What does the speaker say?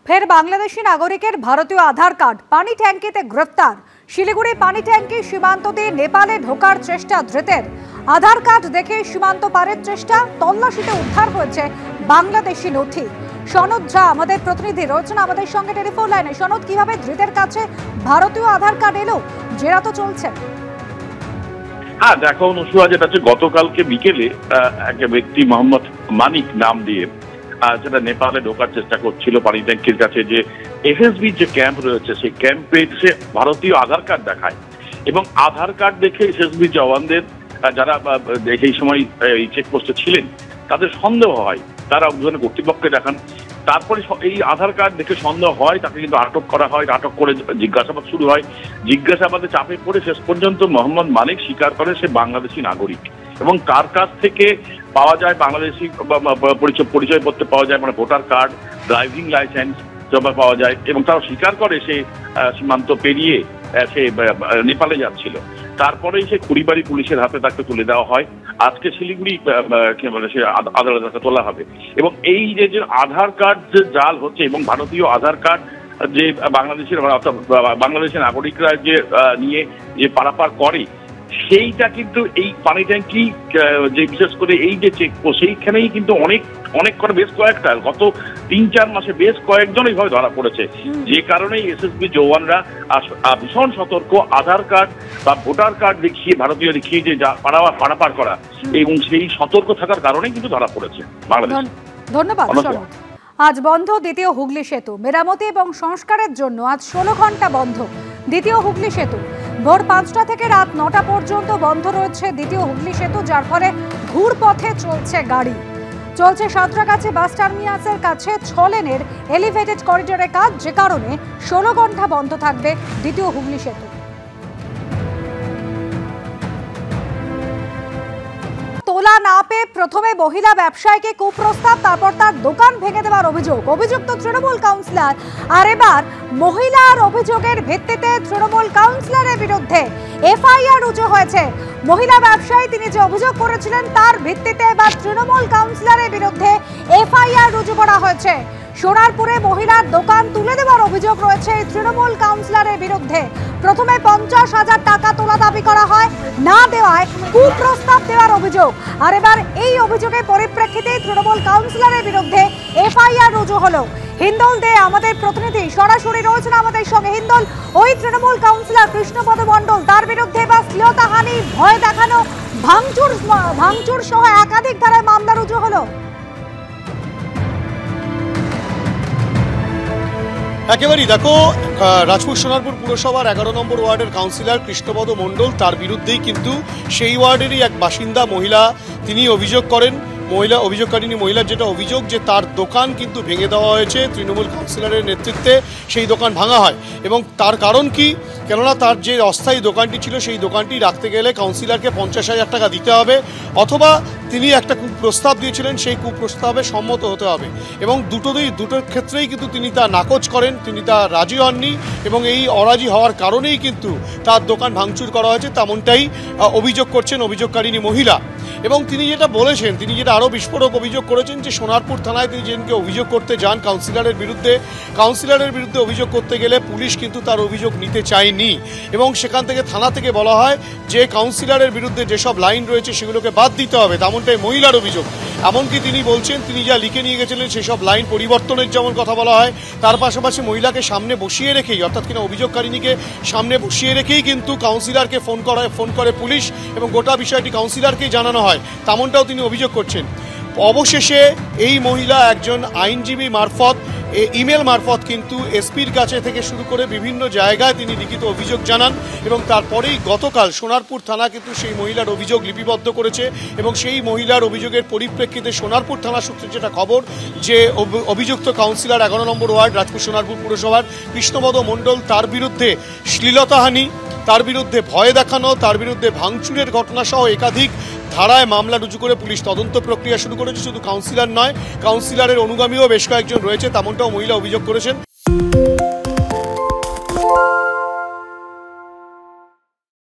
ফের বাংলাদেশি নাগরিকের ভারতীয় আধার কার্ড পানি ট্যাঙ্কিতে গ্রেফতার। শিলিগুড়ি পানি ট্যাঙ্কি সীমান্ত দিয়ে নেপালে ঢোকার চেষ্টা ধৃতের। আধার কার্ড দেখে সীমান্ত পারের চেষ্টা, তল্লাশিতে উদ্ধার হয়েছে বাংলাদেশি নথি। সনদ ঝা আমাদের প্রতিনিধি রয়েছেন আমাদের সঙ্গে টেলিফোন লাইনে। সনদ, কিভাবে ধৃতের কাছে ভারতীয় আধার কার্ড এলো? জেরা তো চলছে। হ্যাঁ দেখো অনুসুয়া, যেটা হচ্ছে গতকালকে বিকেলে এক ব্যক্তি মোহাম্মদ মানিক নাম দিয়ে যেটা নেপালে ঢোকার চেষ্টা করছিল পানি ট্যাঙ্কির কাছে, যে এফএসবি যে ক্যাম্প রয়েছে সেই ক্যাম্পে সে ভারতীয় আধার কার্ড দেখায় এবং আধার কার্ড দেখে এফএসবি জওয়ানদের যারা সেই সময় এই চেকপোস্টে ছিলেন তাদের সন্দেহ হয়, তারা অভিযানে কর্তৃপক্ষকে দেখান। তারপরে এই আধার কার্ড দেখে সন্দেহ হয়, তাকে কিন্তু আটক করা হয়। আটক করে জিজ্ঞাসাবাদ শুরু হয়। জিজ্ঞাসাবাদে চাপে পড়ে শেষ পর্যন্ত মোহাম্মদ মানিক স্বীকার করে সে বাংলাদেশি নাগরিক এবং তার কাছ থেকে পাওয়া যায় বাংলাদেশি পরিচয়পত্র পাওয়া যায়, মানে ভোটার কার্ড, ড্রাইভিং লাইসেন্স পাওয়া যায় এবং তারা স্বীকার করে সে সীমান্ত পেরিয়ে সে নেপালে যাচ্ছিল। তারপরেই সে খুড়িবাড়ি পুলিশের হাতে তাকে তুলে দেওয়া হয়। আজকে শিলিগুড়ি সে আদালতে তোলা হবে এবং এই যে আধার কার্ড যে জাল হচ্ছে এবং ভারতীয় আধার কার্ড যে বাংলাদেশের নাগরিকরা যে নিয়ে যে পারাপার করে, সেইটা কিন্তু এই পানি ট্যাঙ্কি যে বিশেষ করে এই যে চেকপোস্ট সেইখানেই কিন্তু অনেক করে বেশ কয়েকটা গত ৩-৪ মাসে বেশ কয়েকজন এইভাবে ধরা পড়েছে। যে কারণেই এসএসবি জওয়ানরা ভীষণ সতর্ক। আধার কার্ড বা ভোটার কার্ড দেখিয়ে, ভারতীয় দেখিয়ে যে পারাপার করা এবং সেই সতর্ক থাকার কারণেই কিন্তু ধরা পড়েছে বাংলাদেশ। ধন্যবাদ। আজ বন্ধ দ্বিতীয় হুগলি সেতু। মেরামতি এবং সংস্কারের জন্য আজ 16 ঘন্টা বন্ধ দ্বিতীয় হুগলি সেতু। ভোর 5টা থেকে রাত 9টা পর্যন্ত বন্ধ রয়েছে দ্বিতীয় হুগলি সেতু, যার ফলে ঘুরপথে চলছে গাড়ি। চলছে সাঁতরাগাছি বাস টার্মিনাসের কাছে 6 লেনের এলিভেটেড করিডোরের কাজ, যে কারণে 16 ঘন্টা বন্ধ থাকবে দ্বিতীয় হুগলি সেতু। তোলা না পেয়ে প্রথমে মহিলা ব্যবসায়ীকে কুপ্রস্তাব, তারপর তার দোকান ভেঙে দেওয়ার অভিযুক্ত তৃণমূল কাউন্সিলর। আর এবার মহিলার অভিযোগের ভিত্তিতে তৃণমূল কাউন্সিলরের বিরুদ্ধে এফআইআর রুজু হয়েছে। মহিলা ব্যবসায়ী তিনি যে অভিযোগ করেছিলেন তার ভিত্তিতে এবার তৃণমূল কাউন্সিলরের বিরুদ্ধে এফআইআর রুজু করা হয়েছে। সোনারপুরে মহিলার দোকান তুলে দেওয়ার অভিযোগ রয়েছে তৃণমূল কাউন্সিলরের বিরুদ্ধে। প্রথমে 50,000 টাকা তোলা দাবি করা হয়, না দেওয়ায় কুপ্রস্তাব দেওয়ার অভিযোগ। আর এবার এই অভিযোগের পরিপ্রেক্ষিতে তৃণমূল কাউন্সিলরের বিরুদ্ধে এফআইআর রুজু হলো। হিন্দল দে আমাদের প্রতিনিধি সরাসরি রয়েছেন আমাদের সঙ্গে। হিন্দল, ওই তৃণমূল কাউন্সিলর কৃষ্ণপদ মণ্ডল, তার বিরুদ্ধে এবার শ্লীলতাহানি, ভয় দেখানো, ভাঙচুর সহ একাধিক ধারায় মামলা রুজু হলো। একেবারেই দেখো, রাজপুর সোনারপুর পুরসভার 11 নম্বর ওয়ার্ডের কাউন্সিলর কৃষ্ণপদ মণ্ডল, তার বিরুদ্ধেই কিন্তু সেই ওয়ার্ডেরই এক বাসিন্দা মহিলা তিনি অভিযোগ করেন। অভিযোগকারিনী মহিলার যেটা অভিযোগ, যে তার দোকান কিন্তু ভেঙে দেওয়া হয়েছে তৃণমূল কাউন্সিলরের নেতৃত্বে, সেই দোকান ভাঙা হয় এবং তার কারণ কি, কেননা তার যে অস্থায়ী দোকানটি ছিল সেই দোকানটি রাখতে গেলে কাউন্সিলরকে 50,000 টাকা দিতে হবে, অথবা তিনি একটা কুপ্রস্তাব দিয়েছিলেন সেই কুপ্রস্তাবে সম্মত হতে হবে এবং দুটোর ক্ষেত্রেই কিন্তু তিনি তা নাকচ করেন, তিনি তা রাজি হননি এবং এই অরাজি হওয়ার কারণেই কিন্তু তার দোকান ভাঙচুর করা হয়েছে, তেমনটাই অভিযোগ করছেন অভিযোগকারিনী মহিলা। এবং তিনি যেটা বলেছেন, তিনি যেটা আরও বিস্ফোরক অভিযোগ করেছেন, যে সোনারপুর থানায় তিনি যেদিনকে অভিযোগ করতে যান কাউন্সিলরের বিরুদ্ধে অভিযোগ করতে গেলে পুলিশ কিন্তু তার অভিযোগ নিতে চায়নি এবং সেখান থেকে থানা থেকে বলা হয় যে কাউন্সিলরের বিরুদ্ধে যেসব লাইন রয়েছে সেগুলোকে বাদ দিতে হবে, তেমনটাই মহিলার অভিযোগ। এমনকি তিনি বলছেন তিনি যা লিখে নিয়ে গেছিলেন সেসব লাইন পরিবর্তনের যেমন কথা বলা হয়, তার পাশাপাশি মহিলাকে সামনে বসিয়ে রেখেই, অর্থাৎ কিনা অভিযোগকারিনীকে সামনে বসিয়ে রেখেই কিন্তু কাউন্সিলরকে ফোন করে পুলিশ এবং গোটা বিষয়টি কাউন্সিলরকেই জানানো হয়, তেমনটাও তিনি অভিযোগ করছেন। অবশেষে এই মহিলা একজন আইনজীবী মারফত, ইমেল মারফত কিন্তু এসপির কাছে থেকে শুরু করে বিভিন্ন জায়গায় তিনি লিখিত অভিযোগ জানান এবং তারপরেই গতকাল সোনারপুর থানা কিন্তু সেই মহিলার অভিযোগ লিপিবদ্ধ করেছে এবং সেই মহিলার অভিযোগের পরিপ্রেক্ষিতে সোনারপুর থানা সূত্রে যেটা খবর, যে অভিযুক্ত কাউন্সিলর 11 নম্বর ওয়ার্ড রাজপুর সোনারপুর পুরসভার কৃষ্ণপদ মণ্ডল, তার বিরুদ্ধে শ্লীলতাহানি, তার বিরুদ্ধে ভয় দেখানো, তার বিরুদ্ধে ভাঙচুরের ঘটনা সহ একাধিক ধারায় মামলা রুজু করে পুলিশ তদন্ত প্রক্রিয়া শুরু করেছে। শুধু কাউন্সিলর নয়, কাউন্সিলরের অনুগামীও বেশ কয়েকজন রয়েছে, তেমনটাও মহিলা অভিযোগ করেছেন।